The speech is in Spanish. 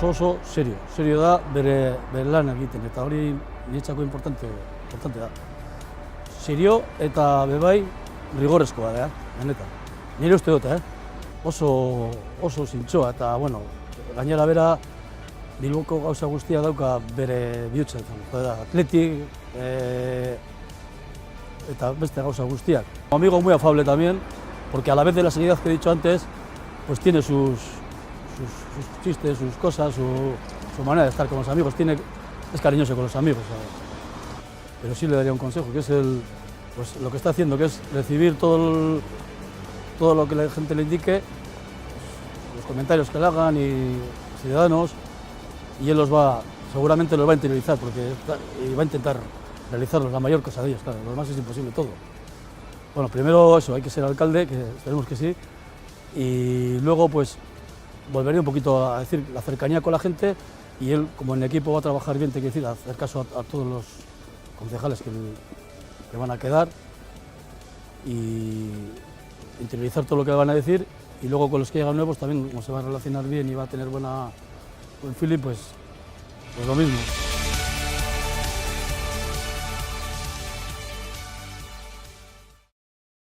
oso serio da bere lan egiten, eta hori niretzako importante da. Serio eta bebai rigorezkoa da, benetan. Nire uste dut, oso zintzoa, eta bueno, gainera bera Bilboko gauza guztia dauka bere bihotzean, atletik eta beste gauza guztiak. Un amigo muy afable también, porque a la vez de la seriedad que he dicho antes, pues tiene sus chistes, sus cosas, su manera de estar con los amigos, es cariñoso con los amigos, ¿sabes? Pero sí le daría un consejo, que es pues lo que está haciendo, que es recibir todo lo que la gente le indique, los comentarios que le hagan y los ciudadanos, y él seguramente los va a interiorizar, y va a intentar realizarlos, la mayor cosa de ellos, claro, lo demás es imposible todo. Bueno, primero eso, hay que ser alcalde, que esperemos que sí, y luego pues volvería un poquito a decir la cercanía con la gente, y él, como en equipo va a trabajar bien, te quiero decir, hacer caso a todos los concejales que van a quedar y interiorizar todo lo que van a decir, y luego con los que llegan nuevos también, como se va a relacionar bien y va a tener buen feeling, pues lo mismo.